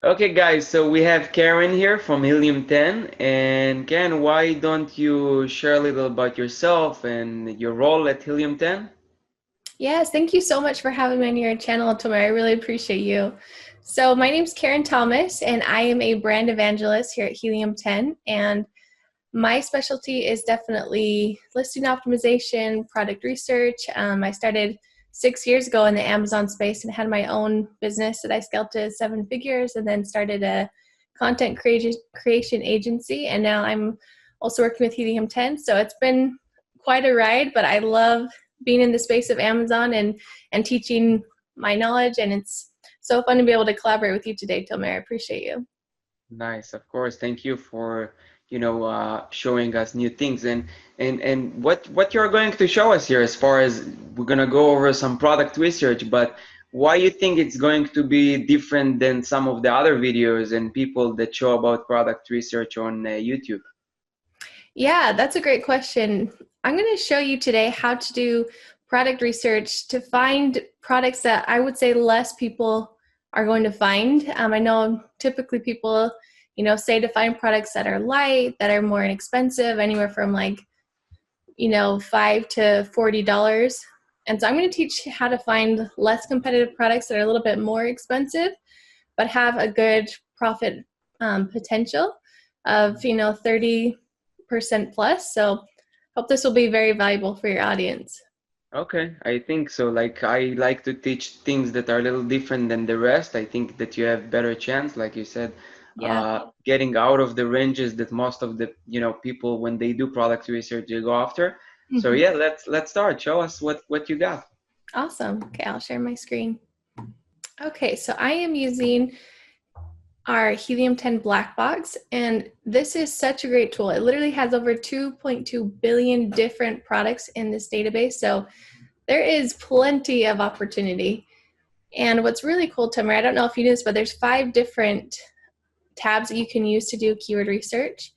Okay, guys, so we have Karen here from Helium 10. And Karen, why don't you share a little about yourself and your role at Helium 10? Yes, thank you so much for having me on your channel, Tamara. I really appreciate you. So my name is Karen Thomas, and I am a brand evangelist here at Helium 10. And my specialty is definitely listing optimization, product research. I started 6 years ago in the Amazon space and had my own business that I scaled to 7 figures, and then started a content creation agency. And now I'm also working with Helium 10. So it's been quite a ride, but I love being in the space of Amazon and teaching my knowledge. And it's so fun to be able to collaborate with you today, Tomer. I appreciate you. Nice, of course. Thank you for, showing us new things and what you're going to show us here as far as we're gonna go over some product research, but why you think it's going to be different than some of the other videos and people that show about product research on YouTube? Yeah, that's a great question. I'm going to show you today how to do product research to find products that I would say less people are going to find. I know typically people, say to find products that are light, that are more inexpensive, anywhere from like, $5 to $40. And so I'm going to teach how to find less competitive products that are a little bit more expensive, but have a good profit potential of 30% plus. So hope this will be very valuable for your audience. Okay, I think so. Like I like to teach things that are a little different than the rest. I think that you have better chance, like you said, Yeah. getting out of the ranges that most of the people when they do product research they go after. So Mhm. yeah, let's start. Show us what you got. Awesome. Okay, I'll share my screen. Okay, so I am using our Helium 10 black box, and this is such a great tool. It literally has over 2.2 billion different products in this database, so there is plenty of opportunity. And what's really cool, Tamara, I don't know if you knew this, but there's 5 different tabs that you can use to do keyword research.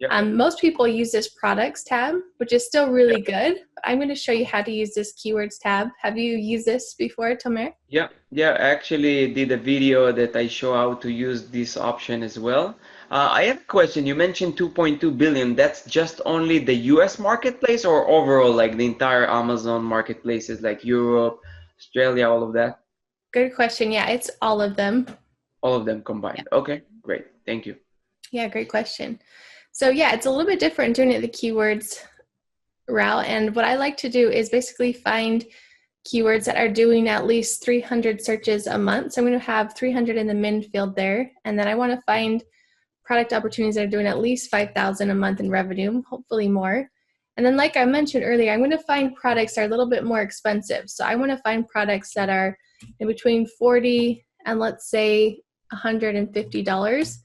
Yep. Most people use this products tab, which is still really good. I'm going to show you how to use this keywords tab. Have you used this before, Tomer? Yeah. I actually did a video that I show how to use this option as well. I have a question. You mentioned 2.2 billion. That's just only the US marketplace or overall, like the entire Amazon marketplaces, like Europe, Australia, all of that? Good question. Yeah, it's all of them. All of them Yeah, combined. Okay, great. Thank you. yeah, great question. So yeah, it's a little bit different doing it the keywords route. And what I like to do is basically find keywords that are doing at least 300 searches a month. So I'm going to have 300 in the min field there. And then I want to find product opportunities that are doing at least 5,000 a month in revenue, hopefully more. And then like I mentioned earlier, I'm going to find products that are a little bit more expensive. So I want to find products that are in between 40 and let's say $150.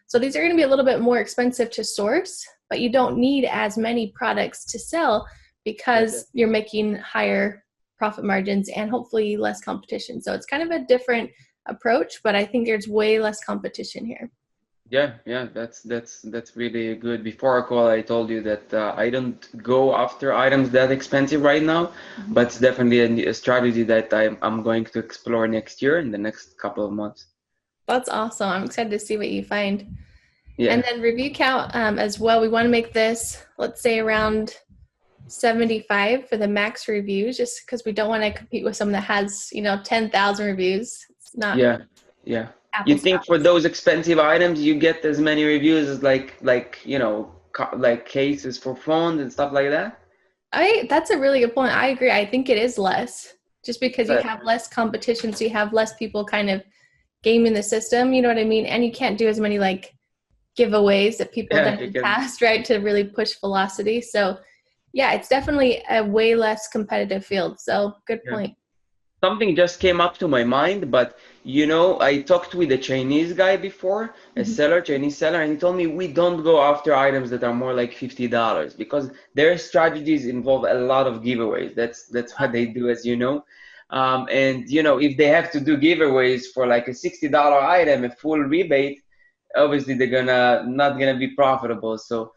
So these are going to be a little bit more expensive to source, but you don't need as many products to sell because you're making higher profit margins and hopefully less competition. So it's kind of a different approach, but I think there's way less competition here. Yeah, that's really good. Before our call, I told you that I don't go after items that expensive right now, but it's definitely a strategy that I'm going to explore next year in the next couple of months. That's awesome. I'm excited to see what you find. And Yeah. then review count as well. We want to make this, let's say, around 75 for the max reviews, just because we don't want to compete with someone that has, 10,000 reviews. It's not Yeah, yeah. You apples to think for apples. those expensive items you get as many reviews as like cases for phones and stuff like that? That's a really good point. I agree. I think it is less just because you But have less competition. So you have less people kind of gaming the system. You know what I mean? And you can't do as many like giveaways that people have yeah, done you in the can. past, right? To really push velocity. So yeah, it's definitely a way less competitive field. So good Yeah. point. Something just came up to my mind, but I talked with a Chinese guy before, a Mhm. seller, Chinese seller, and he told me we don't go after items that are more like $50 because their strategies involve a lot of giveaways. That's what they do, as you know. And if they have to do giveaways for like a $60 item, a full rebate, obviously they're gonna not gonna be profitable. So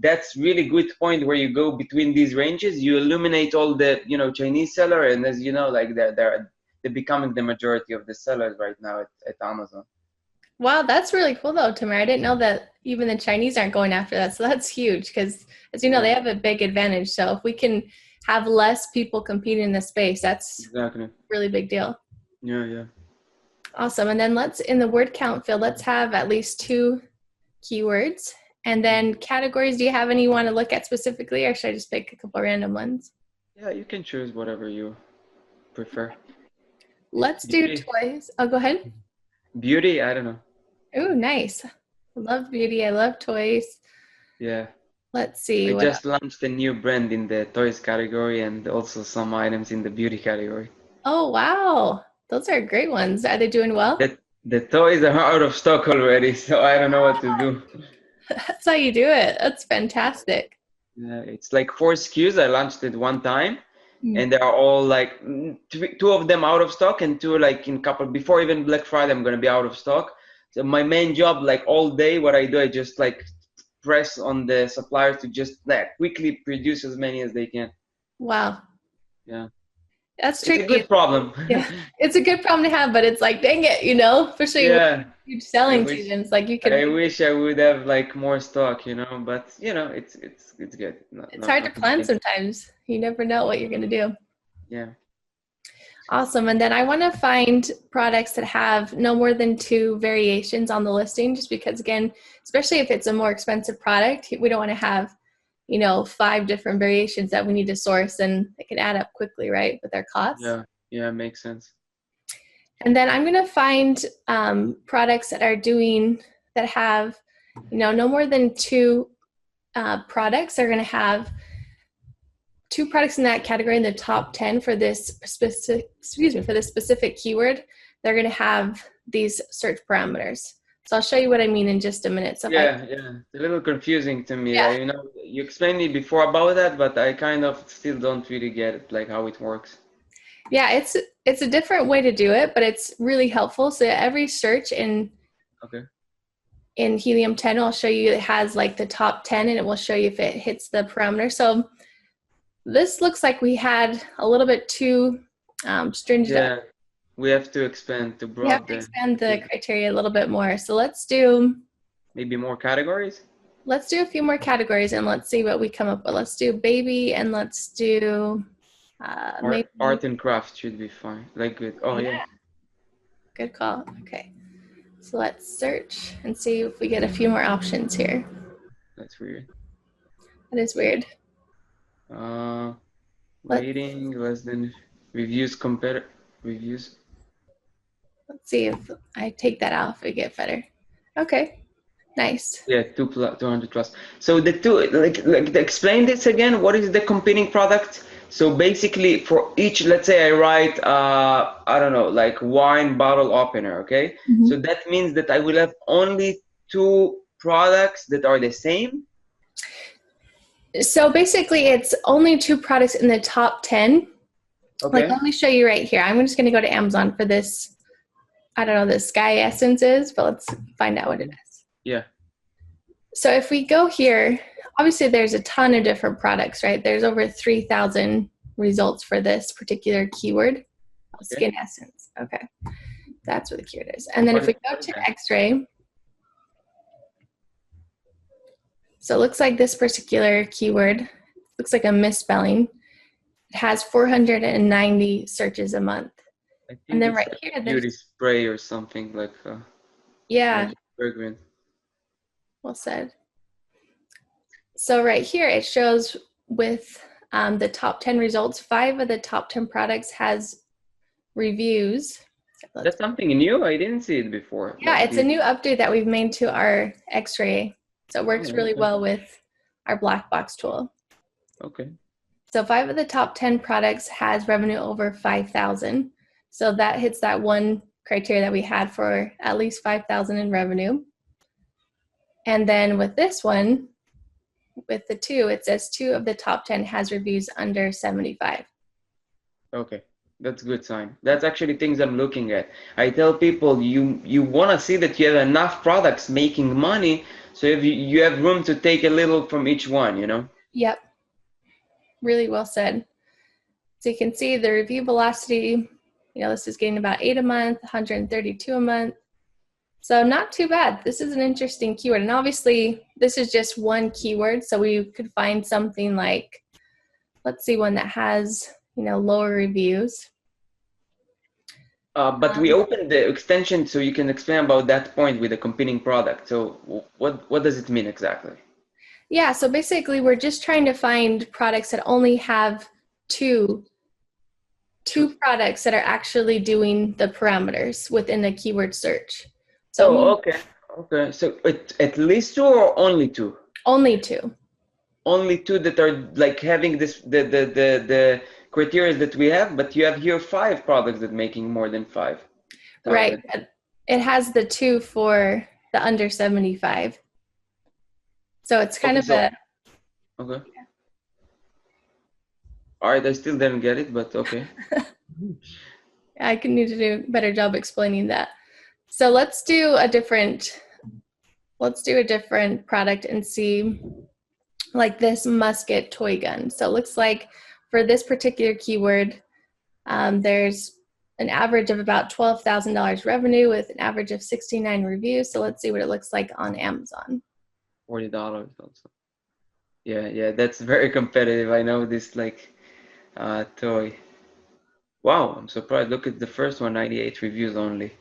that's really good point where you go between these ranges, you eliminate all the Chinese seller, and as you know, like they're becoming the majority of the sellers right now at Amazon. Wow, that's really cool though, Tamara. I didn't know that even the Chinese aren't going after that. So that's huge because, as you know, Yeah, they have a big advantage. So if we can have less people competing in the space, that's exactly. a really big deal. Yeah, yeah. Awesome. And then let's, in the word count field, let's have at least 2 keywords. And then categories, do you have any you want to look at specifically, or should I just pick a couple random ones? Yeah, you can choose whatever you prefer. Let's do Beauty. toys. Oh, go ahead. Beauty, I don't know. Oh, nice. I love beauty. I love toys. Yeah. Let's see I what else. just launched a new brand in the toys category and also some items in the beauty category. Oh, wow. Those are great ones. Are they doing well? The toys are out of stock already, so I don't know what to do. That's how you do it. That's fantastic. It's like 4 SKUs. I launched it one time, Mm. and they are all like two of them out of stock, and two like in couple before even Black Friday. I'm gonna be out of stock. So my main job, like all day, what I do, I just like press on the suppliers to just like quickly produce as many as they can. Wow. Yeah, That's it's a tricky. good problem. Yeah. It's a good problem to have, but it's like, dang it, especially with Yeah, huge I selling wish seasons. Like you could, I wish I would have like more stock, but it's good. it's hard to Nothing plan big. sometimes. You never know what you're going to do. Yeah. Awesome. And then I want to find products that have no more than 2 variations on the listing, just because, again, especially if it's a more expensive product, we don't want to have, 5 different variations that we need to source, and it can add up quickly, right, with our costs. Yeah, makes sense. And then I'm going to find products that have, no more than 2 products. They're going to have 2 products in that category in the top 10 for this specific keyword. They're going to have these search parameters. So I'll show you what I mean in just a minute. So Yeah, it's a little confusing to me. yeah, You explained me before about that, but I kind of still don't really get it, like how it works. yeah, it's a different way to do it, but it's really helpful. So every search Okay. in Helium 10 will show you, it has like the top 10, and it will show you if it hits the parameter. So this looks like we had a little bit too stringent. Yeah, we have to expand to We have broad to expand the criteria a little bit more. So let's do maybe more categories. a few more categories, and let's see what we come up with. Let's do baby, and let's do maybe Art and craft should be fine. Like good. Oh yeah. Good call. Okay. So let's search and see if we get a few more options here. That's weird. That is weird. Rating less than reviews reviews. Let's see if I take that off, we get better. Okay. Nice. Yeah, 200 plus. So the two, explain this again. What is the competing product? So basically, for each, let's say I write, I don't know, like wine bottle opener. Okay. Mm-hmm. So that means that I will have only 2 products that are the same. So basically, it's only 2 products in the top 10. Okay. Like, let me show you right here. I'm just going to go to Amazon for this. I don't know what the Sky Essence is, but let's find out what it is. Yeah. So if we go here, obviously there's a ton of different products, right? There's over 3,000 results for this particular keyword. Skin Essence. Okay. That's what the keyword is. And then if we go to X-ray, so it looks like this particular keyword looks like a misspelling. It has 490 searches a month. And then right here, there's beauty spray or something like. Yeah. Fragrance. Well said. So right here, it shows with the top 10 results, 5 of the top 10 products has reviews. That's something new. I didn't see it before. Yeah, it's a new update that we've made to our X-ray. So it works really well with our black box tool. Okay. So 5 of the top 10 products has revenue over 5,000. So that hits that one criteria that we had for at least 5,000 in revenue. And then with this one, with the 2, it says 2 of the top 10 has reviews under 75. Okay, that's a good sign. That's actually things I'm looking at. I tell people you want to see that you have enough products making money, so if you have room to take a little from each one, Yep. Really well said. So you can see the review velocity, this is getting about 8 a month, 132 a month. So not too bad. This is an interesting keyword. And obviously this is just one keyword. So we could find something like, let's see, one that has, lower reviews. But we opened the extension so you can explain about that point with the competing product. So what does it mean exactly? Yeah, so basically we're just trying to find products that only have two products that are actually doing the parameters within a keyword search. So Okay. So at least two or only two? Only two. Only two that are like having this the criteria that we have, but you have here 5 products that making more than 5. Right. It has the 2 for the under 75. So it's kind of okay. All right, I still didn't get it, but okay. I can need to do a better job explaining that. So let's do a different product and see, like this musket toy gun. So it looks like for this particular keyword, there's an average of about $12,000 revenue with an average of 69 reviews. So let's see what it looks like on Amazon. $40 also. Yeah, that's very competitive. I know this toy. Wow, I'm surprised. Look at the first one, 98 reviews only.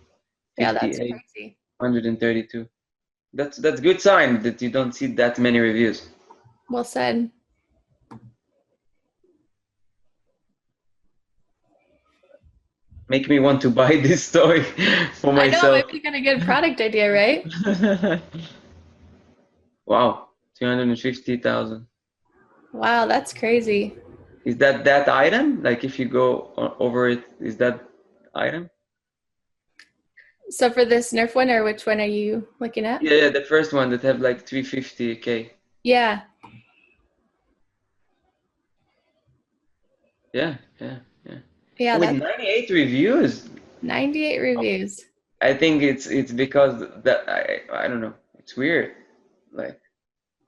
58, yeah, that's crazy. 132. That's good sign that you don't see that many reviews. Well said. Make me want to buy this toy for myself. I know, if you got a good product idea, right? Wow, 350,000. Wow, that's crazy. Is that item? Like if you go over it, is that item? So for this Nerf one, or which one are you looking at? Yeah, the first one that have like 350K. Yeah. Yeah. Yeah, With 98 reviews. 98 reviews. I think it's because that I don't know. It's weird.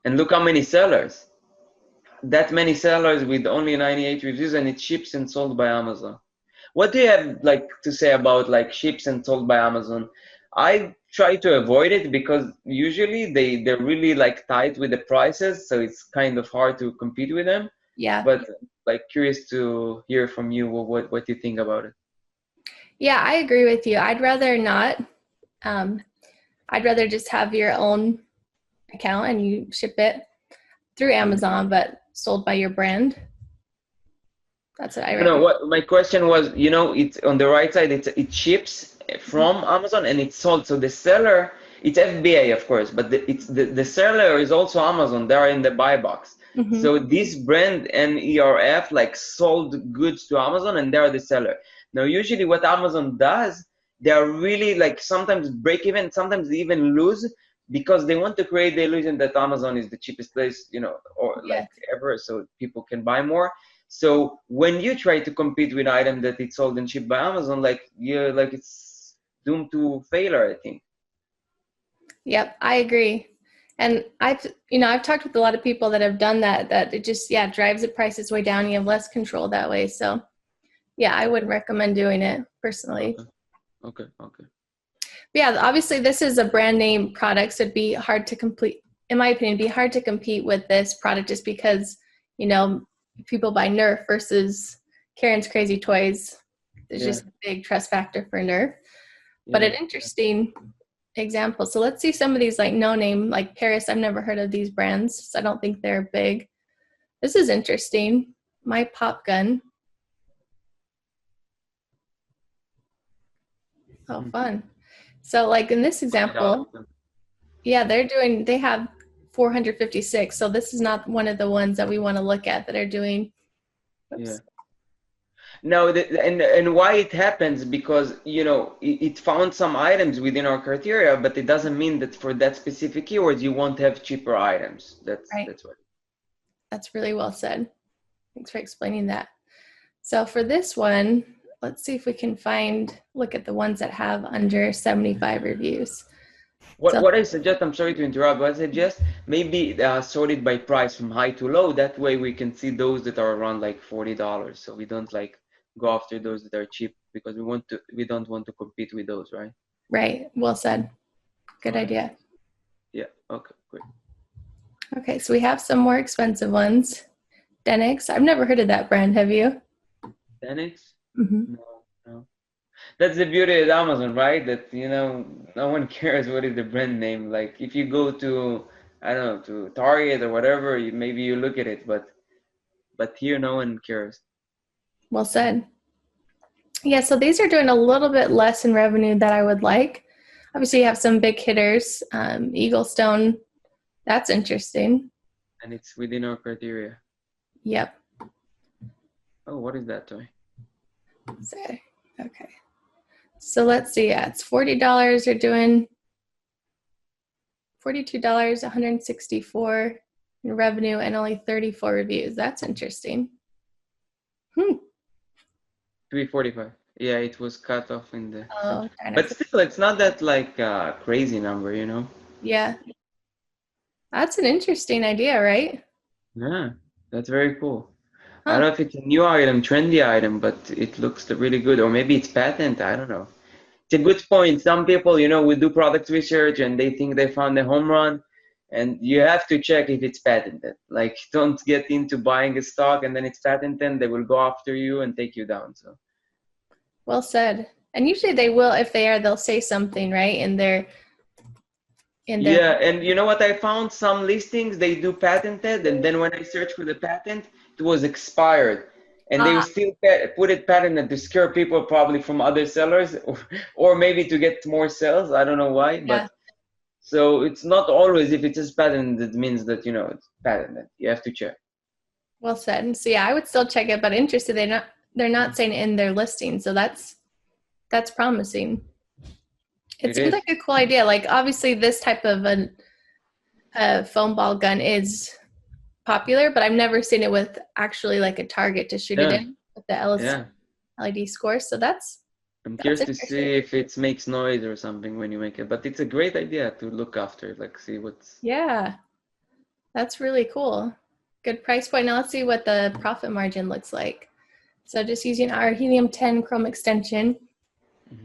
And look how many sellers. That many sellers with only 98 reviews, and it ships and sold by Amazon. What do you have to say about ships and sold by Amazon? I try to avoid it because usually they're really tight with the prices, so it's kind of hard to compete with them. Yeah. But curious to hear from you what you think about it. Yeah, I agree with you. I'd rather not. I'd rather just have your own account and you ship it through Amazon, but sold by your brand. That's what I recommend. No, what my question was, it's on the right side. It ships from Amazon and it's sold. So the seller, it's FBA, of course, but the seller is also Amazon. They're in the buy box. Mm-hmm. So this brand NERF sold goods to Amazon and they're the seller. Now, usually what Amazon does, they're really sometimes break even, sometimes they even lose because they want to create the illusion that Amazon is the cheapest place, or ever, so people can buy more. So when you try to compete with item that it's sold and shipped by Amazon, it's doomed to failure, I think. Yep, I agree. And I've talked with a lot of people that have done that it just, drives the prices way down. You have less control that way. So yeah, I wouldn't recommend doing it personally. Okay. Yeah, obviously this is a brand name product, so it'd be hard to compete, in my opinion, be hard to compete with this product just because, people buy Nerf versus Karen's Crazy Toys. There's just a big trust factor for Nerf. But an interesting example. So let's see some of these no name, like Paris. I've never heard of these brands, so I don't think they're big. This is interesting. My Pop Gun. Oh, fun. So in this example, they have 456. So this is not one of the ones that we want to look at that are doing. Oops. Yeah. No, and why it happens because it found some items within our criteria, but it doesn't mean that for that specific keyword you won't have cheaper items. That's what. That's really well said. Thanks for explaining that. So for this one, let's see if we can look at the ones that have under 75 reviews. What I suggest, I'm sorry to interrupt, but I suggest maybe sorted by price from high to low. That way we can see those that are around $40. So we don't go after those that are cheap because we don't want to compete with those, right? Right. Well said. Good idea. Yeah. Okay. Great. Okay, so we have some more expensive ones. Denix. I've never heard of that brand. Have you? Denix? Mm-hmm. No. No. That's the beauty of Amazon, right? That no one cares what is the brand name. Like if you go to I don't know to Target or whatever, maybe you look at it, but here no one cares. Well said. Yeah, so these are doing a little bit less in revenue that I would like. Obviously, you have some big hitters. Eagle Stone. That's interesting. And it's within our criteria. Yep. Oh, what is that toy? So, okay. So let's see. Yeah, it's $40. They're doing $42, 164 in revenue, and only 34 reviews. That's interesting. 345. Yeah, it was cut off in the Oh, center. But still, it's not that like crazy number. Yeah. That's an interesting idea, right? Yeah, that's very cool. I Huh. don't know if it's a new item, trendy item, but it looks really good. Or maybe it's patent. I don't know. It's a good point. Some people, we do product research and they think they found a home run, and you have to check if it's patented. Like, don't get into buying a stock and then it's patented. They will go after you and take you down. So. Well said. And usually they will, if they are, they'll say something, right? Yeah, and you know what I found? Some listings they do patented, and then when I search for the patent, it was expired, and they will still put it patented to scare people probably from other sellers, or maybe to get more sales. I don't know why, but so it's not always if it is patented, it means that it's patented. You have to check. Well said. And so yeah, I would still check it, but interested they're not saying it in their listing, so that's promising. It seems like a cool idea. Like obviously this type of a foam ball gun is popular, but I've never seen it with actually like a target to shoot it in with the LED score. So I'm curious to see if it makes noise or something when you make it, but it's a great idea to look after, like see what's. Yeah, that's really cool. Good price point. Now let's see what the profit margin looks like. So just using our Helium 10 Chrome extension,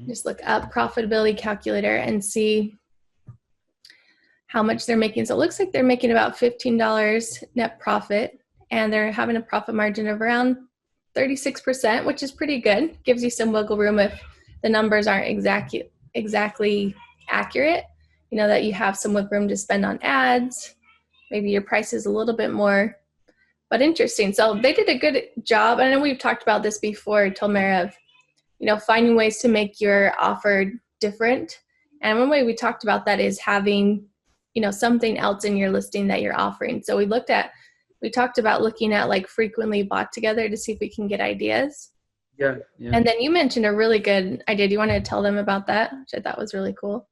just look up profitability calculator and see how much they're making. So it looks like they're making about $15 net profit, and they're having a profit margin of around 36%, which is pretty good. Gives you some wiggle room if the numbers aren't exactly accurate. That you have some wiggle room to spend on ads. Maybe your price is a little bit more, but interesting. So they did a good job. I know we've talked about this before, Tamara, of finding ways to make your offer different. And one way we talked about that is having something else in your listing that you're offering. So we talked about looking at like frequently bought together to see if we can get ideas. Yeah. And then you mentioned a really good idea. Do you want to tell them about that, which I thought was really cool?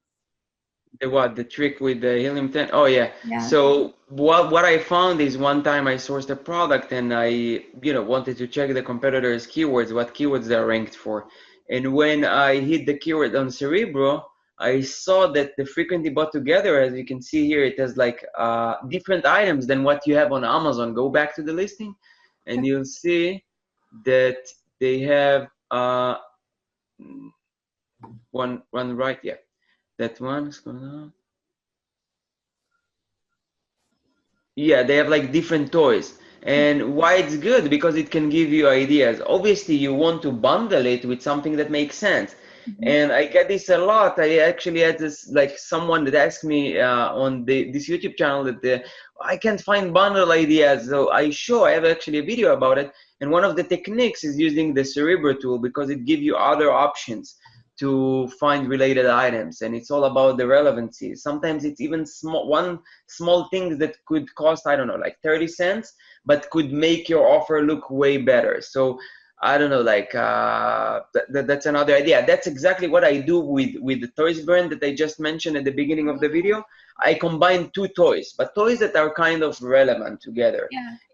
The trick with the Helium 10? Oh yeah. So what I found is one time I sourced a product and I wanted to check the competitors' keywords, what keywords they're ranked for. And when I hit the keyword on Cerebro, I saw that the frequently bought together, as you can see here, it has like different items than what you have on Amazon. Go back to the listing and you'll see that they have one right. Yeah. That one is going on. Yeah, they have like different toys. And why it's good? Because it can give you ideas. Obviously, you want to bundle it with something that makes sense. And I get this a lot. I actually had this, like someone that asked me on this YouTube channel that I can't find bundle ideas. So I have actually a video about it. And one of the techniques is using the Cerebro tool because it gives you other options to find related items, and it's all about the relevancy. Sometimes it's even one small thing that could cost, I don't know, like 30 cents, but could make your offer look way better. So I don't know, like that's another idea. That's exactly what I do with the toys brand that I just mentioned at the beginning of the video. I combine two toys, but toys that are kind of relevant together.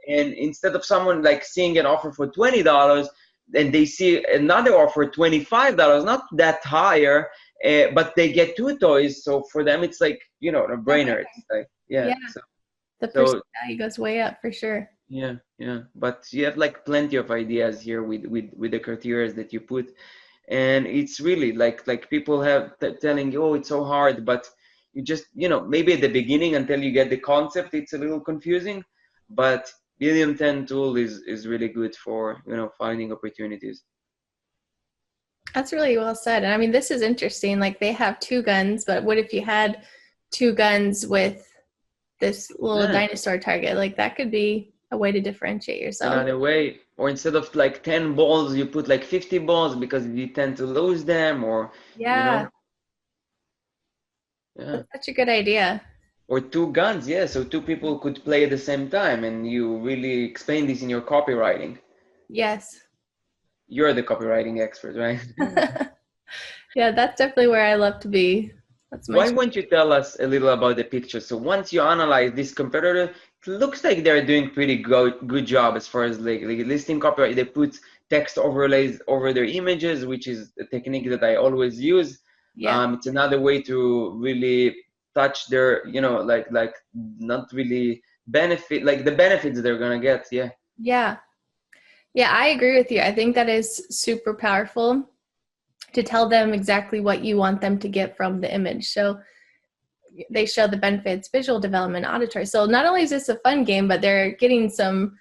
And instead of someone like seeing an offer for $20, and they see another offer $25, not that higher, but they get two toys. So for them, it's like a brainer. It's like so, the percent value goes way up for sure. Yeah. But you have like plenty of ideas here with the criteria that you put, and it's really like people have telling you, oh, it's so hard, but you just, maybe at the beginning until you get the concept, it's a little confusing, but Helium 10 tool is really good for, finding opportunities. That's really well said. And I mean, this is interesting. Like they have 2 guns, but what if you had 2 guns with this little dinosaur target? Like that could be a way to differentiate yourself. Another way, or instead of like 10 balls, you put like 50 balls because you tend to lose them, or yeah, yeah, that's such a good idea. or 2 guns, yeah, so 2 people could play at the same time, and you really explain this in your copywriting. Yes. You're the copywriting expert, right? Yeah, that's definitely where I love to be. That's my Why won't you tell us a little about the picture? So once you analyze this competitor, it looks like they're doing pretty good job as far as like listing copyright. They put text overlays over their images, which is a technique that I always use. Yeah. It's another way to really touch their, like not really benefit, like the benefits they're gonna get. Yeah. Yeah. Yeah, I agree with you. I think that is super powerful to tell them exactly what you want them to get from the image. So they show the benefits, visual development, auditory. So not only is this a fun game, but they're getting some,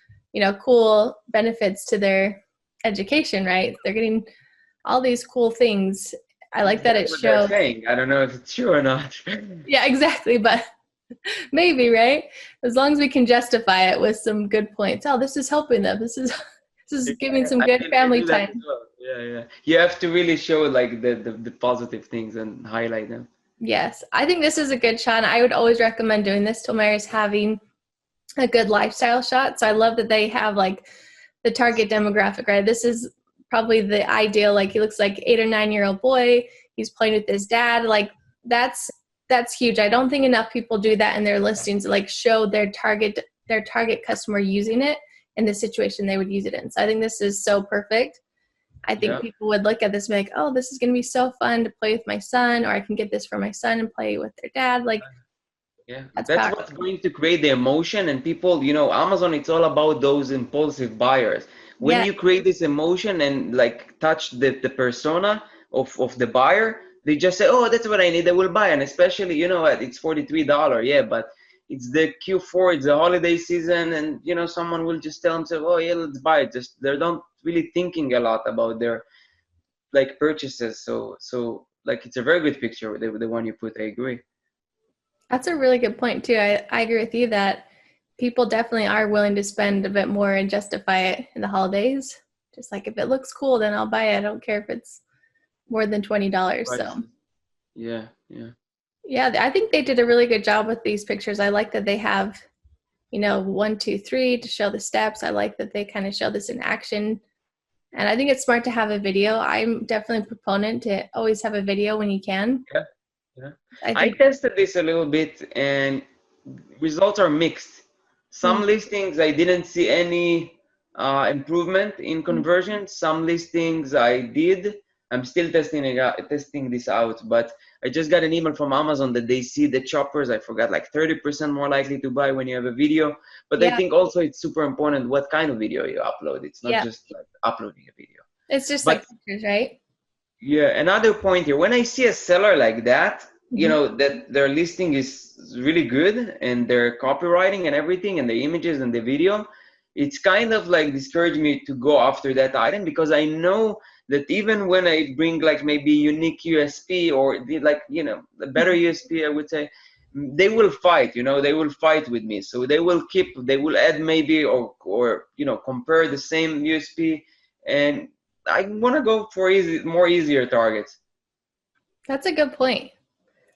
cool benefits to their education, right? They're getting all these cool things. I like that it That's what they're shows. saying. I don't know if it's true or not. Yeah, exactly. But maybe, right? As long as we can justify it with some good points. Oh, this is helping them. This is giving some good family do that time. as well. Yeah. You have to really show like the positive things and highlight them. Yes, I think this is a good shot. I would always recommend doing this. Tamara is having a good lifestyle shot. So I love that they have like the target demographic, right? This is probably the ideal, like he looks like 8 or 9-year-old boy. He's playing with his dad. Like that's huge. I don't think enough people do that in their listings, like show their target customer using it in the situation they would use it in. So I think this is so perfect. I think people would look at this and be like, oh, this is going to be so fun to play with my son, or I can get this for my son and play with their dad. Like, yeah, that's what's going to create the emotion. And people, Amazon, it's all about those impulsive buyers. When yeah, you create this emotion and like touch the persona of the buyer, they just say, oh, that's what I need, I will buy. And especially, it's $43. Yeah, but it's the Q4, it's the holiday season, and someone will just tell themselves, oh yeah, let's buy it. Just they don't really thinking a lot about their like purchases. So like it's a very good picture, the one you put. I agree. that's a really good point too. I agree with you that people definitely are willing to spend a bit more and justify it in the holidays. Just like if it looks cool, then I'll buy it. I don't care if it's more than $20. Right. So Yeah. yeah, I think they did a really good job with these pictures. I like that they have, 1, 2, 3 to show the steps. I like that they kind of show this in action. And I think it's smart to have a video. I'm definitely a proponent to always have a video when you can. Yeah. I think, tested this a little bit and results are mixed. Some listings I didn't see any improvement in conversion. Some listings I did. I'm still testing this out, but I just got an email from Amazon that they see the choppers, I forgot, like 30% more likely to buy when you have a video. But I think also it's super important what kind of video you upload. It's not just like uploading a video. it's just But like pictures, right? yeah, another point here. When I see a seller like that, that their listing is really good and their copywriting and everything and the images and the video, it's kind of like discouraged me to go after that item, because I know that even when I bring like maybe unique USP or the better USP, I would say, they will fight, they will fight with me. So they will add maybe or compare the same USP, and I want to go for more easier targets. That's a good point.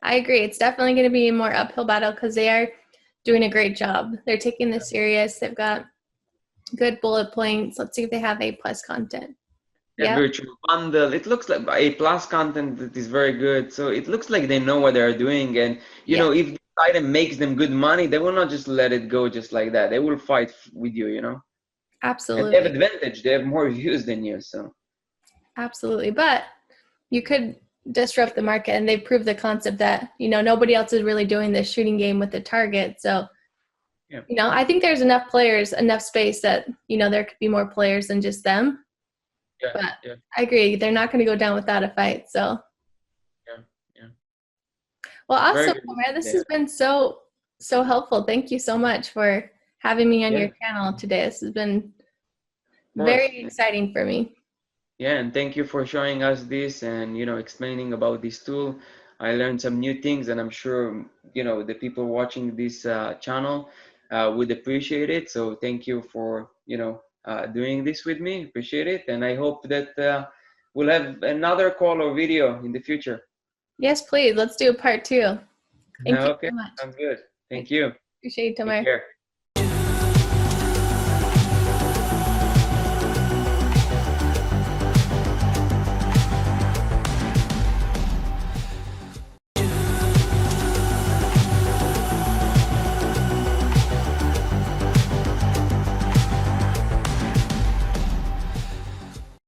I agree. It's definitely going to be a more uphill battle because they are doing a great job. They're taking this serious. They've got good bullet points. Let's see if they have A+ content. Yeah, virtual bundle. It looks like A+ content that is very good. So it looks like they know what they're doing. And, if this item makes them good money, they will not just let it go just like that. They will fight with you, Absolutely. And they have advantage. They have more views than you. So absolutely. But you could disrupt the market, and they proved the concept that, nobody else is really doing this shooting game with the target. So, I think there's enough players, enough space that, there could be more players than just them. But I agree. They're not going to go down without a fight. So Well, Very awesome, good. Tamara. This Yeah. has been so helpful. Thank you so much for having me on Yeah, your of channel today. This has been course. very exciting for me. Yeah, and thank you for showing us this and explaining about this tool. I learned some new things, and I'm sure the people watching this channel would appreciate it. So thank you for doing this with me. Appreciate it, and I hope that we'll have another call or video in the future. Yes, please. Let's do a part two. Thank you Okay, so much. sounds good. Right. Thank you. Appreciate it, Take Tamara. care.